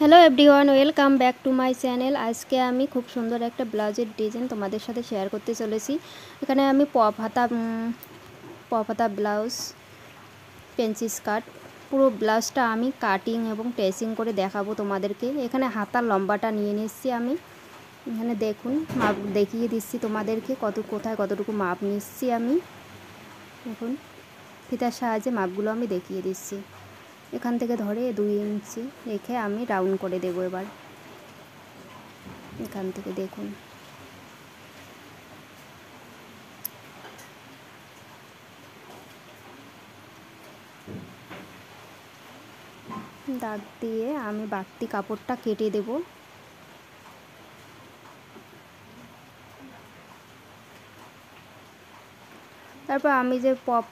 Hello everyone, welcome back to my channel. আজকে আমি খুব সুন্দর একটা ব্লাউজের ডিজাইন তোমাদের সাথে শেয়ার করতে চলেছি। এখানে আমি পফাতা ব্লাউজ, পেন্সি স্কার্ট, পুরো ব্লাউজটা আমি কাটিং এবং ট্রেসিং করে দেখাবো তোমাদেরকে। এখানে হাতার লম্বাটা নিয়ে নিচ্ছি আমি। এখানে দেখুন, মাপ দেখিয়ে দিচ্ছি তোমাদেরকে কোথায় কতটুকু মাপ নিচ্ছি আমি। দেখুন, ফিতার সাহায্যে মাপগুলো আমি দেখিয়ে দিচ্ছি। এখান থেকে ধরে 2 ইঞ্চি রেখে আমি রাউন্ড করে দেবো। এবার এখান থেকে দেখুন, দাগ দিয়ে আমি বাড়তি কাপড়টা কেটে দেব। তারপর আমি যে পপ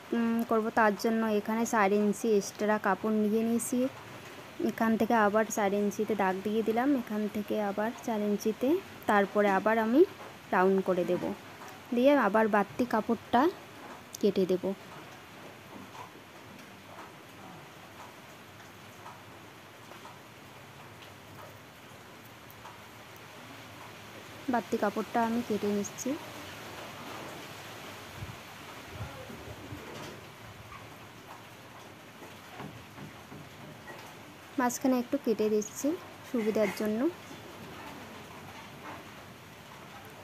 করব তার জন্য এখানে 4 ইঞ্চি এক্সট্রা কাপড় নিয়ে নিয়েছি। এখান থেকে আবার 4 ইঞ্চিতে দাগ দিয়ে দিলাম, এখান থেকে আবার 4 ইঞ্চিতে, তারপরে আবার আমি রাউন্ড করে দেব, দিয়ে আবার বাড়তি কাপড়টা কেটে দেব। বাড়তি কাপড়টা আমি কেটে নিচ্ছি। মাঝখানে একটু কেটে দিচ্ছি সুবিধার জন্য।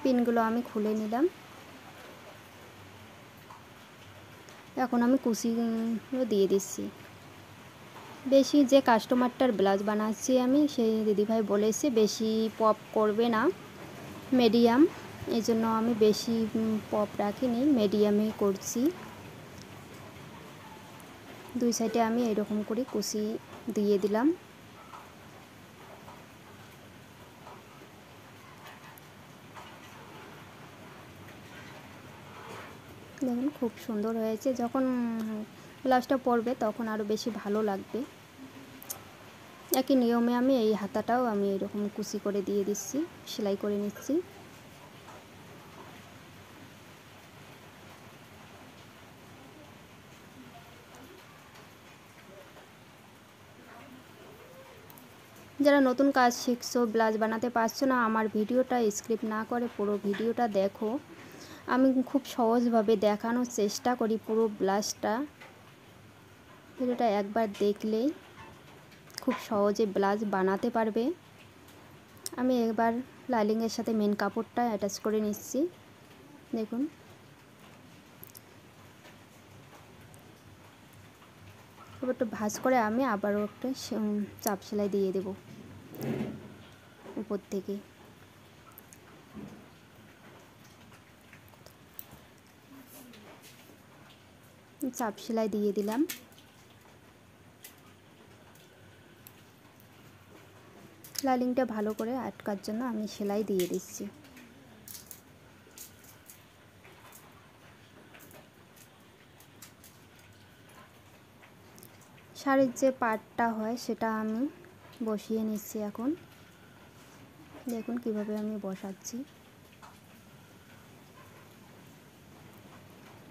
পিনগুলো আমি খুলে নিলাম। এখন আমি কুচিগুলো দিয়ে দিচ্ছি। বেশি যে কাস্টমারটার ব্লাউজ বানাচ্ছি আমি, সেই দিদিভাই বলেছে বেশি পপ করবে না, মিডিয়াম। এই জন্য আমি বেশি পপ রাখিনি, মিডিয়ামে করছি। 2 সাইডে আমি এরকম করে কুচি দিয়ে দিলাম। দেখুন, খুব সুন্দর হয়েছে। যখন ব্লাউজটা পরবে তখন আরও বেশি ভালো লাগবে। একই নিয়মে আমি এই হাতাটাও আমি এরকম কুচি করে দিয়ে দিচ্ছি, সেলাই করে নিচ্ছি। যারা নতুন কাজ শিখছো, ব্লাউজ বানাতে পারছো না, আমার ভিডিওটা স্কিপ না করে পুরো ভিডিওটা দেখো। আমি খুব সহজভাবে দেখানোর চেষ্টা করি পুরো ব্লাউজটা। ভিডিওটা একবার দেখলেই খুব সহজে ব্লাউজ বানাতে পারবে। আমি এবার লাইনিংয়ের সাথে মেন কাপড়টা অ্যাটাচ করে নিচ্ছি। দেখুন, কাপড়টা ভাঁজ করে আমি আবারও একটা চাপ সেলাই দিয়ে দেব উপর থেকে। চাপ সেলাই দিয়ে দিলাম। লাইনিংটা ভালো করে আটকার জন্য আমি সেলাই দিয়ে দিচ্ছি। শাড়ির যে পাটটা হয় সেটা আমি বসিয়ে নিচ্ছি এখন। দেখুন কিভাবে আমি বসাচ্ছি।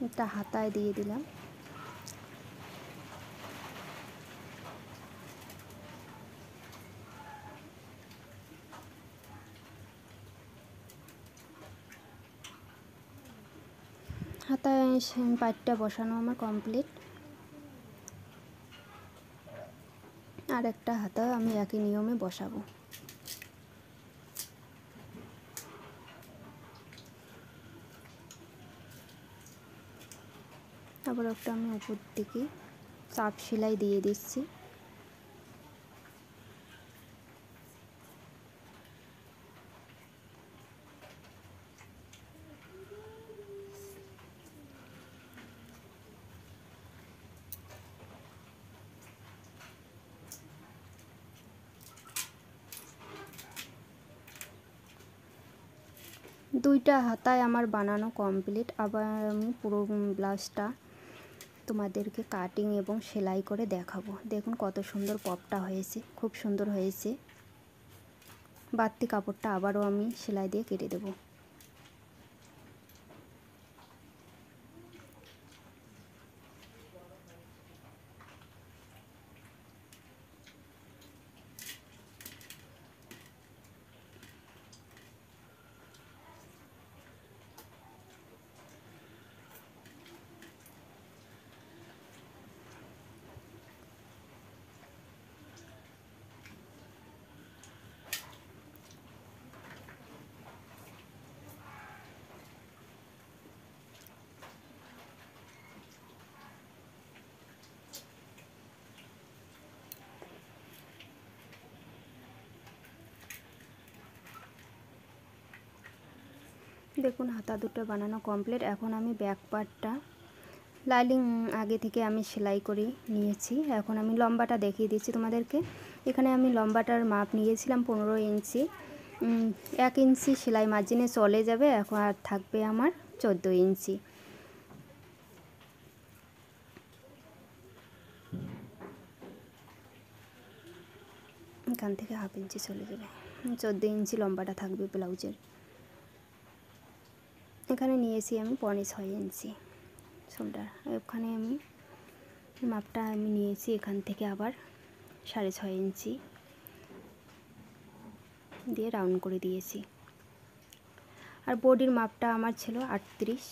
একটা হাতায় দিয়ে দিলাম। হাতায় পাটটা বসানো আমার কমপ্লিট। আর একটা হাতা আমি একই নিয়মে বসাবো। তারপর একটা আমি উপর দিকে চাপ সেলাই দিয়ে দিচ্ছি। দুইটা হাতায় আমার বানানো কমপ্লিট। আবার আমি পুরো ব্লাউজটা তোমাদেরকে কাটিং এবং সেলাই করে দেখাবো। দেখুন কত সুন্দর পপটা হয়েছে, খুব সুন্দর হয়েছে। বাড়তি কাপড়টা আবারও আমি সেলাই দিয়ে কেটে দেবো। দেখুন হাতা দুটো বানানো কমপ্লিট। এখন আমি ব্যাক পার্টটা লাইনিং আগে থেকে আমি সেলাই করে নিয়েছি। এখন আমি লম্বাটা দেখিয়ে দিচ্ছি তোমাদেরকে। এখানে আমি লম্বাটার মাপ নিয়েছিলাম 15 ইঞ্চি। 1 ইঞ্চি সেলাই মার্জিনে চলে যাবে। এখন আর থাকবে আমার 14 ইঞ্চি। এখান থেকে হাফ ইঞ্চি চলে যাবে, 14 ইঞ্চি লম্বাটা থাকবে ব্লাউজের। এখানে নিয়েছি আমি 6.5 ইঞ্চি শোল্ডার। ওখানে আমি মাপটা আমি নিয়েছি এখান থেকে আবার 6.5 ইঞ্চি দিয়ে রাউন্ড করে দিয়েছি। আর বডির মাপটা আমার ছিল 38।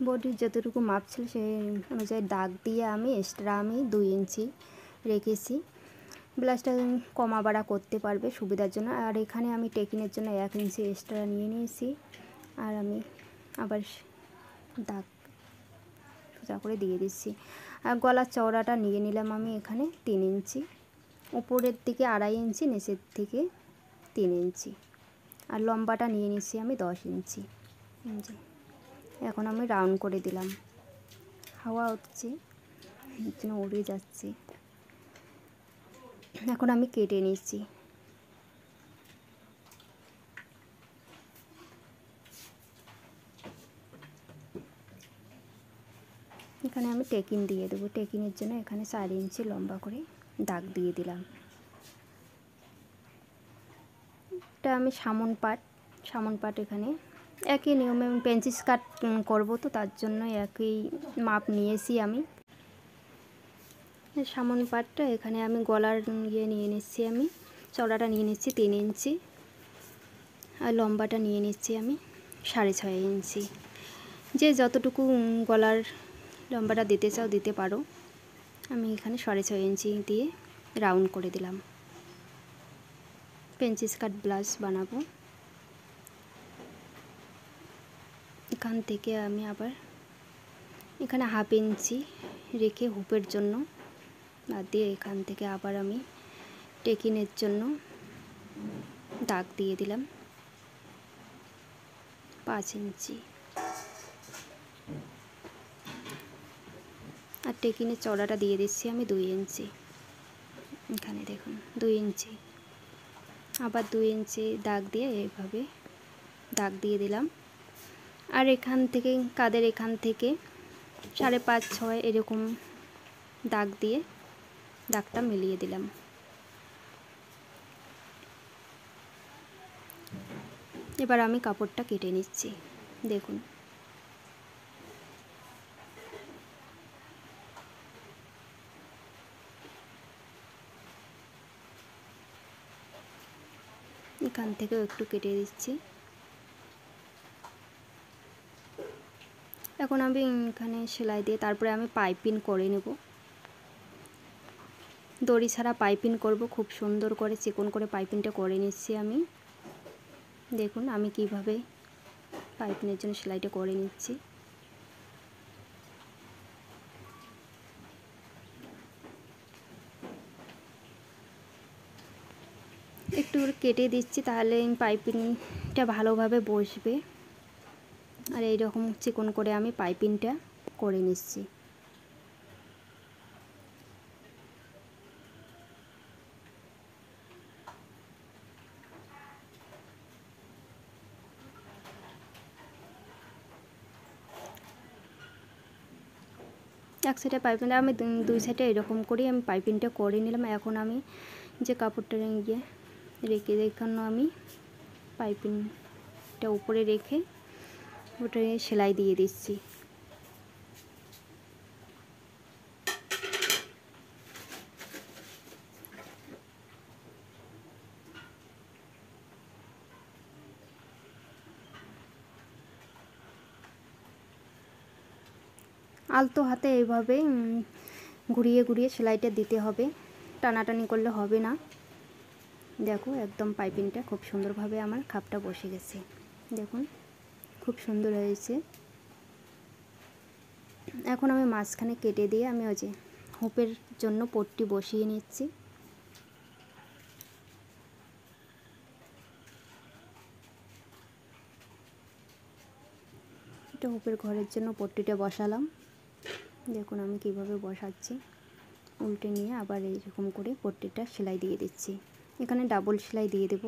বডির যতটুকু মাপ ছিল সেই অনুযায়ী দাগ দিয়ে আমি এক্সট্রা 2 ইঞ্চি রেখেছি। ব্লাউজটা কমা বাড়া করতে পারবে সুবিধার জন্য। আর এখানে আমি টেকিনের জন্য 1 ইঞ্চি এক্সট্রা নিয়ে নিয়েছি। আর আমি আবার দাগ সোজা করে দিয়ে দিচ্ছি। আর গলার চওড়াটা নিয়ে নিলাম আমি এখানে 3 ইঞ্চি, উপরের দিকে 2.5 ইঞ্চি, নিচের থেকে 3 ইঞ্চি। আর লম্বাটা নিয়ে নিচ্ছি আমি 10 ইঞ্চি। এখন আমি রাউন্ড করে দিলাম। হাওয়া হচ্ছে এর জন্য উড়ে যাচ্ছে। এখন আমি কেটে নিচ্ছি। এখানে আমি টেকিন দিয়ে দেবো। টেকিনের জন্য এখানে 4 ইঞ্চি লম্বা করে দাগ দিয়ে দিলাম। এটা আমি সামন পাট এখানে একই নিয়মে আমি পেন্সিল কাট করবো, তো তার জন্য একই মাপ নিয়েছি আমি। সামন পাটটা এখানে আমি গলার নিয়ে নিচ্ছি, আমি চওড়াটা নিয়ে নিচ্ছি 3 ইঞ্চি। আর লম্বাটা নিয়ে নিচ্ছি আমি 6.5 ইঞ্চি। যে যতটুকু গলার লম্বাটা দিতে চাও দিতে পারো। আমি এখানে 6.5 ইঞ্চি দিয়ে রাউন্ড করে দিলাম। পেন্সিল কাট ব্লাউজ বানাবো। এখান থেকে আমি আবার এখানে হাফ ইঞ্চি রেখে হুপের জন্য আর দিয়ে এখান থেকে আবার আমি টেকিনের জন্য দাগ দিয়ে দিলাম 5 ইঞ্চি। আর টেকিনের চওড়াটা দিয়ে দিচ্ছি আমি 2 ইঞ্চি। এখানে দেখুন 2 ইঞ্চি। আবার 2 ইঞ্চি দাগ দিয়ে এইভাবে দাগ দিয়ে দিলাম। আর এখান থেকে কাদের এখান থেকে 5.5 6 এরকম দাগ দিয়ে দাগটা মিলিয়ে দিলাম। এবার আমি কাপড়টা কেটে নিচ্ছি। দেখুন এখান থেকেও একটু কেটে দিচ্ছি। এখন আমি এখানে সেলাই দিয়ে তারপরে আমি পাইপিং করে নেব। দড়ি ছাড়া পাইপিং করব, খুব সুন্দর করে চিকন করে পাইপিংটা করে নিচ্ছি আমি। দেখুন আমি কিভাবে পাইপিংয়ের জন্য সেলাইটা করে নিচ্ছি। একটু কেটে দিচ্ছি, তাহলে পাইপিংটা ভালোভাবে বসবে। আর এই রকম চিকন করে আমি পাইপিংটা করে নিচ্ছি। এক সাইডে পাইপিংটা আমি 2 সাইডে এরকম করে আমি পাইপিংটা করে নিলাম। এখন আমি যে কাপড়টা রেখে এখানে আমি পাইপিংটা উপরে রেখে ওটা সেলাই দিয়ে দিচ্ছি। আলতো হাতে এইভাবে ঘুরিয়ে ঘুরিয়ে সেলাইটা দিতে হবে, টানাটানি করলে হবে না। দেখো একদম পাইপিংটা খুব সুন্দরভাবে আমার খাপটা বসে গেছে। দেখুন খুব সুন্দর হয়েছে। এখন আমি মাঝখানে কেটে দিয়ে আমি ওই যে হুপের জন্য পট্টি বসিয়ে নিচ্ছি। এটা হুপের ঘরের জন্য পট্টিটা বসালাম। দেখুন আমি কিভাবে বসাচ্ছি, উল্টে নিয়ে আবার এইরকম করে পট্টিটা সেলাই দিয়ে দিচ্ছি। এখানে ডাবল সেলাই দিয়ে দেব।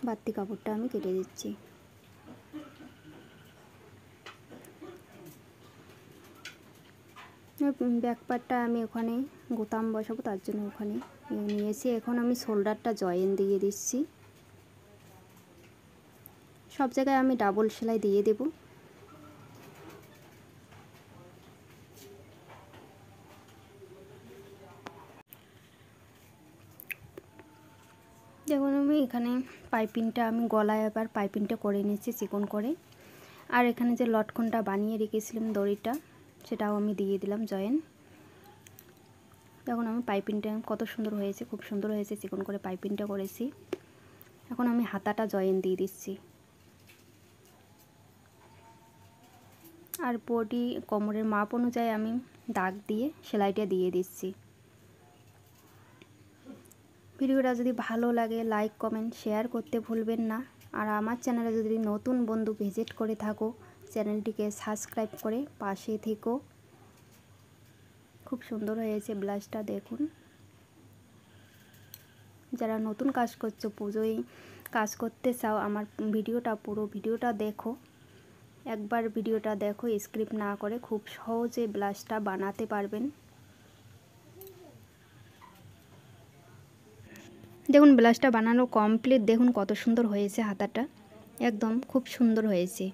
বাড়তি কাপড়টা আমি কেটে দিচ্ছি। ব্যাক পার্টটা আমি ওখানে বোতাম বসাবো, তার জন্য ওখানে নিয়েছি। এখন আমি শোল্ডারটা জয়েন দিয়ে দিচ্ছি। সব জায়গায় আমি ডাবল সেলাই দিয়ে দেব। দেখুন আমি এখানে পাইপিংটা আমি গলায় এবার পাইপিংটা করে নিচ্ছি চিকন করে। আর এখানে যে লটকনটা বানিয়ে রেখেছিলাম দড়িটা, সেটাও আমি দিয়ে দিলাম জয়েন। দেখুন আমি পাইপিংটা কত সুন্দর হয়েছে, খুব সুন্দর হয়েছে, চিকন করে পাইপিংটা করেছি। এখন আমি হাতাটা জয়েন দিয়ে দিচ্ছি। আর বডি কোমরের মাপ অনুযায়ী আমি দাগ দিয়ে সেলাইটা দিয়ে দিচ্ছি। ভিডিওটা যদি ভালো লাগে লাইক কমেন্ট শেয়ার করতে ভুলবেন না। আর আমার চ্যানেলে যদি নতুন বন্ধু ভিজিট করে থাকো, চ্যানেলটিকে সাবস্ক্রাইব করে পাশে থেকো। খুব সুন্দর হয়েছে ব্লাউজটা দেখুন। যারা নতুন কাজ করছো, পুজোয় কাজ করতে চাও, আমার ভিডিওটা পুরো ভিডিওটা দেখো। একবার ভিডিওটা দেখো, স্ক্রিপ্ট না করে খুব সহজে ব্লাউজটা বানাতে পারবেন। দেখুন ব্লাউজটা বানানো কমপ্লিট। দেখুন কত সুন্দর হয়েছে হাতাটা, একদম খুব সুন্দর হয়েছে।